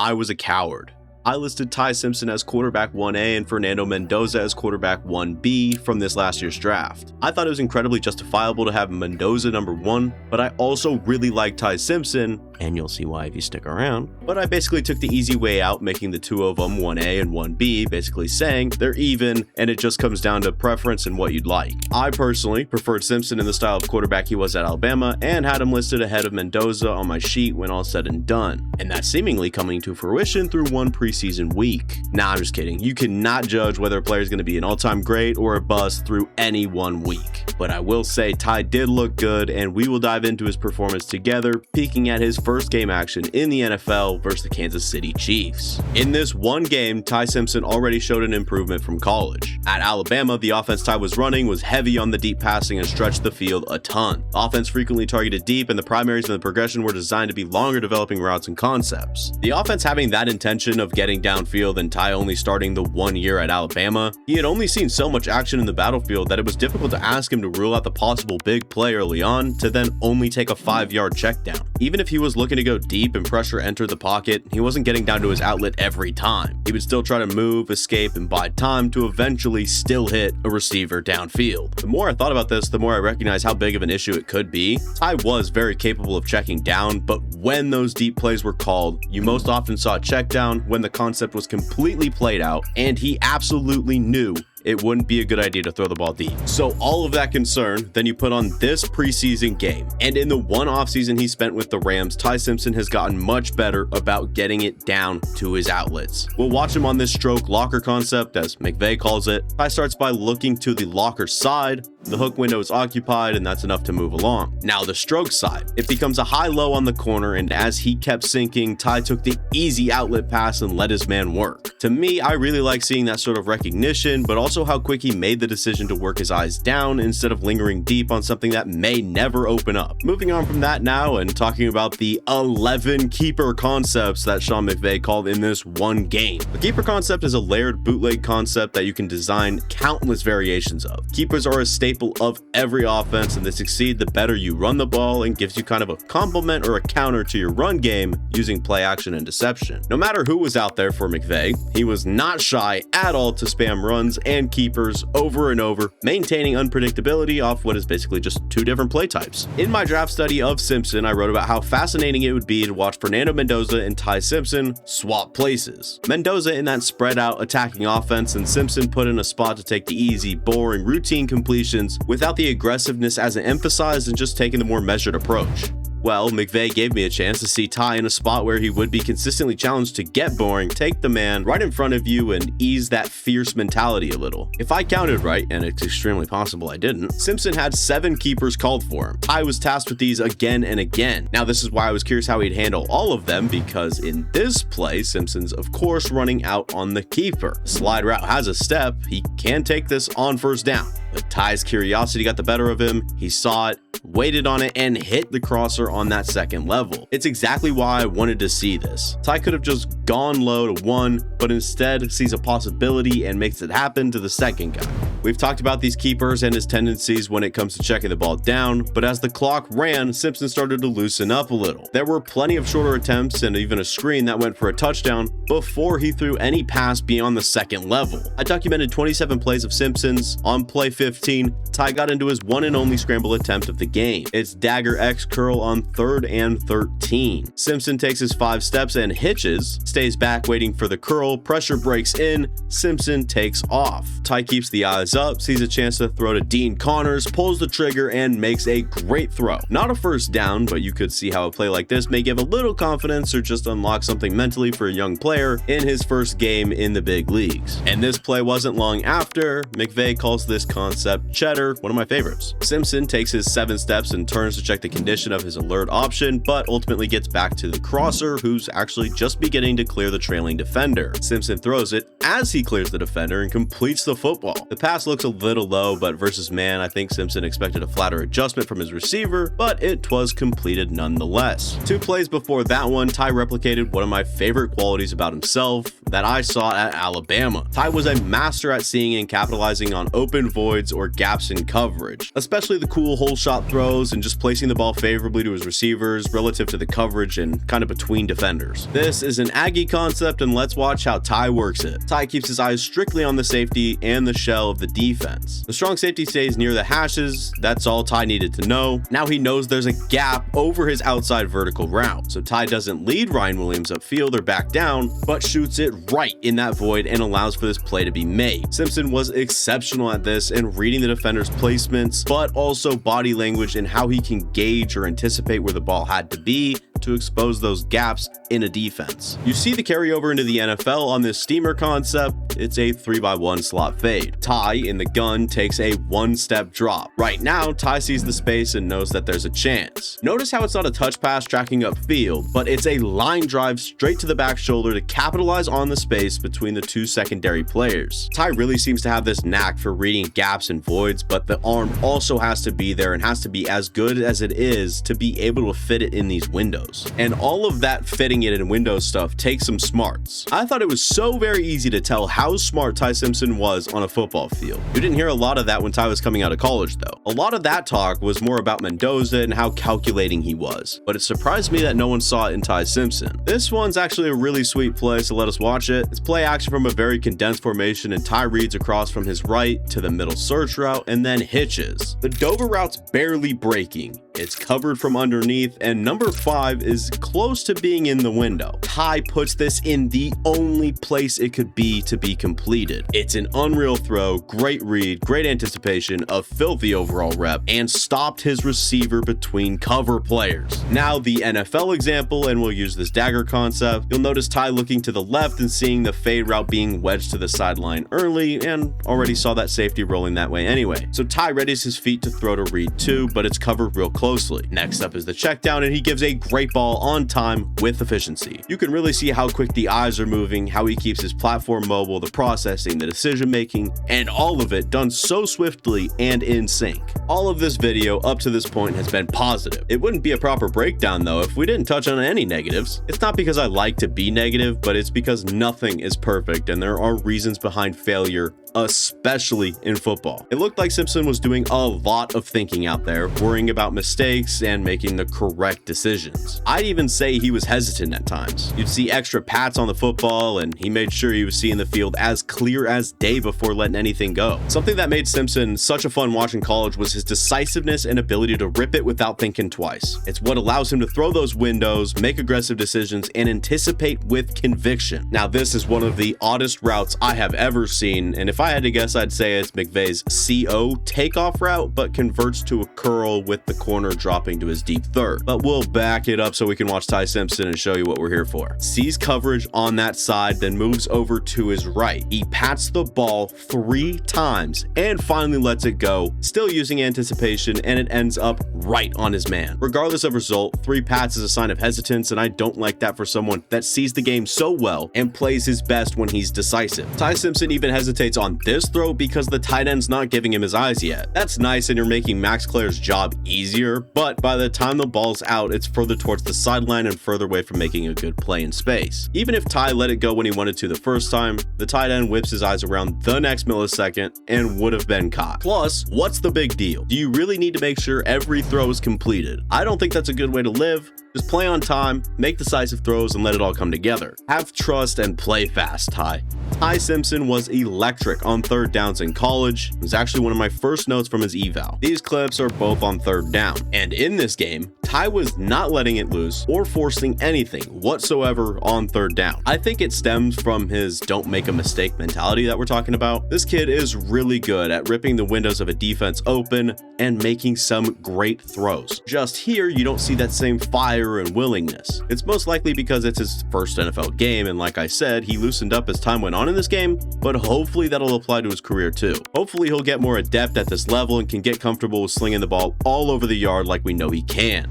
I was a coward. I listed Ty Simpson as quarterback 1A and Fernando Mendoza as quarterback 1B from this last year's draft. I thought it was incredibly justifiable to have Mendoza number 1, but I also really like Ty Simpson, and you'll see why if you stick around. But I basically took the easy way out, making the two of them 1A and 1B, basically saying they're even, and it just comes down to preference and what you'd like. I personally preferred Simpson in the style of quarterback he was at Alabama, and had him listed ahead of Mendoza on my sheet when all said and done. And that's seemingly coming to fruition through one preseason week. Nah, I'm just kidding. You cannot judge whether a player is going to be an all-time great or a bust through any 1 week. But I will say Ty did look good, and we will dive into his performance together, peeking at his first game action in the NFL versus the Kansas City Chiefs. In this one game, Ty Simpson already showed an improvement from college. At Alabama, the offense Ty was running was heavy on the deep passing and stretched the field a ton. The offense frequently targeted deep, and the primaries and the progression were designed to be longer developing routes and concepts. The offense having that intention of getting downfield and Ty only starting the 1 year at Alabama, he had only seen so much action in the battlefield that it was difficult to ask him to rule out the possible big play early on to then only take a 5-yard check down. Even if he was looking to go deep and pressure enter the pocket, he wasn't getting down to his outlet every time. He would still try to move, escape, and buy time to eventually still hit a receiver downfield. The more I thought about this, the more I recognized how big of an issue it could be. Ty was very capable of checking down, but when those deep plays were called, you most often saw a check down when the concept was completely played out, and he absolutely knew it wouldn't be a good idea to throw the ball deep. So all of that concern, then you put on this preseason game. And in the one offseason he spent with the Rams, Ty Simpson has gotten much better about getting it down to his outlets. We'll watch him on this stroke locker concept, as McVay calls it. Ty starts by looking to the locker side. The hook window is occupied, and that's enough to move along. Now the stroke side, it becomes a high-low on the corner, and as he kept sinking, Ty took the easy outlet pass and let his man work. To me, I really like seeing that sort of recognition, but also how quick he made the decision to work his eyes down instead of lingering deep on something that may never open up. Moving on from that now and talking about the 11 keeper concepts that Sean McVay called in this one game. A keeper concept is a layered bootleg concept that you can design countless variations of. Keepers are a staple of every offense, and they succeed the better you run the ball and gives you kind of a complement or a counter to your run game using play action and deception. No matter who was out there for McVay, he was not shy at all to spam runs and keepers over and over, maintaining unpredictability off what is basically just two different play types. In my draft study of Simpson, I wrote about how fascinating it would be to watch Fernando Mendoza and Ty Simpson swap places. Mendoza in that spread out attacking offense, and Simpson put in a spot to take the easy, boring, routine completions without the aggressiveness as emphasized and just taking the more measured approach. Well, McVay gave me a chance to see Ty in a spot where he would be consistently challenged to get boring, take the man right in front of you, and ease that fierce mentality a little. If I counted right, and it's extremely possible I didn't, Simpson had 7 keepers called for him. Ty was tasked with these again and again. Now, this is why I was curious how he'd handle all of them, because in this play, Simpson's of course running out on the keeper. Slide route has a step, he can take this on first down. But Ty's curiosity got the better of him. He saw it, waited on it, and hit the crosser on that second level. It's exactly why I wanted to see this. Ty could have just gone low to 1, but instead sees a possibility and makes it happen to the second guy. We've talked about these keepers and his tendencies when it comes to checking the ball down, but as the clock ran, Simpson started to loosen up a little. There were plenty of shorter attempts and even a screen that went for a touchdown before he threw any pass beyond the second level. I documented 27 plays of Simpson's. On play 15, Ty got into his one and only scramble attempt of the game. It's dagger X curl on 3rd and 13. Simpson takes his 5 steps and hitches, stays back waiting for the curl, pressure breaks in, Simpson takes off. Ty keeps the eyes up, sees a chance to throw to Dean Connors, pulls the trigger, and makes a great throw. Not a first down, but you could see how a play like this may give a little confidence or just unlock something mentally for a young player in his first game in the big leagues. And this play wasn't long after. McVay calls this concept cheddar, one of my favorites. Simpson takes his 7 steps and turns to check the condition of his alert option, but ultimately gets back to the crosser, who's actually just beginning to clear the trailing defender. Simpson throws it as he clears the defender and completes the football. The pass looks a little low, but versus man, I think Simpson expected a flatter adjustment from his receiver, but it was completed nonetheless. 2 plays before that one, Ty replicated one of my favorite qualities about himself, that I saw at Alabama. Ty was a master at seeing and capitalizing on open voids or gaps in coverage, especially the cool hole shot throws and just placing the ball favorably to his receivers relative to the coverage and kind of between defenders. This is an Aggie concept, and let's watch how Ty works it. Ty keeps his eyes strictly on the safety and the shell of the defense. The strong safety stays near the hashes. That's all Ty needed to know. Now he knows there's a gap over his outside vertical route, so Ty doesn't lead Ryan Williams upfield or back down, but shoots it right in that void and allows for this play to be made. Simpson was exceptional at this and reading the defender's placements, but also body language and how he can gauge or anticipate where the ball had to be to expose those gaps in a defense. You see the carryover into the NFL on this steamer concept. It's a 3x1 slot fade. Ty in the gun takes a one-step drop. Right now, Ty sees the space and knows that there's a chance. Notice how it's not a touch pass tracking upfield, but it's a line drive straight to the back shoulder to capitalize on the space between the two secondary players. Ty really seems to have this knack for reading gaps and voids, but the arm also has to be there and has to be as good as it is to be able to fit it in these windows. And all of that fitting it in windows stuff takes some smarts. I thought it was so very easy to tell how smart Ty Simpson was on a football field. You didn't hear a lot of that when Ty was coming out of college though. A lot of that talk was more about Mendoza and how calculating he was, but it surprised me that no one saw it in Ty Simpson. This one's actually a really sweet play, so let us watch it. It's play action from a very condensed formation, and Ty reads across from his right to the middle search route and then hitches. The Dover route's barely breaking. It's covered from underneath, and number 5 is close to being in the window. Ty puts this in the only place it could be to be completed. It's an unreal throw, great read, great anticipation, a filthy overall rep, and stopped his receiver between cover players. Now the NFL example, and we'll use this dagger concept. You'll notice Ty looking to the left and seeing the fade route being wedged to the sideline early, and already saw that safety rolling that way anyway. So Ty readies his feet to throw to read 2, but it's covered real closely. Next up is the check down, and he gives a great ball on time with efficiency. You can really see how quick the eyes are moving, how he keeps his platform mobile, the processing, the decision making, and all of it done so swiftly and in sync. All of this video up to this point has been positive. It wouldn't be a proper breakdown though if we didn't touch on any negatives. It's not because I like to be negative, but it's because nothing is perfect and there are reasons behind failure, especially in football. It looked like Simpson was doing a lot of thinking out there, worrying about mistakes and making the correct decisions. I'd even say he was hesitant at times. You'd see extra pats on the football, and he made sure he was seeing the field as clear as day before letting anything go. Something that made Simpson such a fun watch in college was his decisiveness and ability to rip it without thinking twice. It's what allows him to throw those windows, make aggressive decisions, and anticipate with conviction. Now, this is one of the oddest routes I have ever seen, and if I had to guess, I'd say it's McVay's CO takeoff route, but converts to a curl with the corner dropping to his deep third. But we'll back it up so we can watch Ty Simpson and show you what we're here for. Sees coverage on that side, then moves over to his right. He pats the ball 3 times and finally lets it go, still using anticipation, and it ends up right on his man. Regardless of result, 3 pats is a sign of hesitance, and I don't like that for someone that sees the game so well and plays his best when he's decisive. Ty Simpson even hesitates on this throw because the tight end's not giving him his eyes yet. That's nice and you're making Max Claire's job easier, but by the time the ball's out, it's further towards the sideline and further away from making a good play in space. Even if Ty let it go when he wanted to the first time, the tight end whips his eyes around the next millisecond and would have been caught. Plus, what's the big deal? Do you really need to make sure every throw is completed? I don't think that's a good way to live. Just play on time, make decisive throws, and let it all come together. Have trust and play fast, Ty. Ty Simpson was electric on third downs in college. It was actually one of my first notes from his eval. These clips are both on third down. And in this game, Ty was not letting it loose or forcing anything whatsoever on third down. I think it stems from his don't make a mistake mentality that we're talking about. This kid is really good at ripping the windows of a defense open and making some great throws. Just here, you don't see that same fire and willingness. It's most likely because it's his first NFL game, and like I said, he loosened up as time went on in this game, but hopefully that'll apply to his career too. Hopefully he'll get more adept at this level and can get comfortable with slinging the ball all over the yard like we know he can.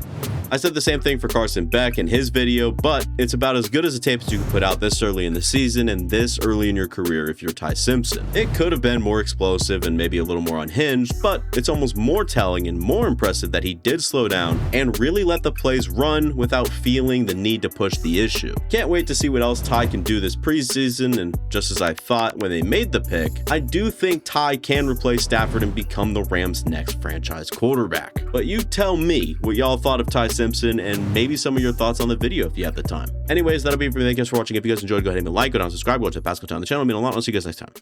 I said the same thing for Carson Beck in his video, but it's about as good as a tape as you can put out this early in the season and this early in your career if you're Ty Simpson. It could have been more explosive and maybe a little more unhinged, but it's almost more telling and more impressive that he did slow down and really let the plays run without feeling the need to push the issue. Can't wait to see what else Ty can do this preseason, and just as I thought when they made the pick, I do think Ty can replace Stafford and become the Rams' next franchise quarterback. But you tell me what y'all thought of Ty Simpson and maybe some of your thoughts on the video if you have the time. Anyways, that'll be it for me. Thank you guys for watching. If you guys enjoyed, go ahead and hit like, go down, subscribe, watch the past, go down the channel. It means a lot. I'll see you guys next time.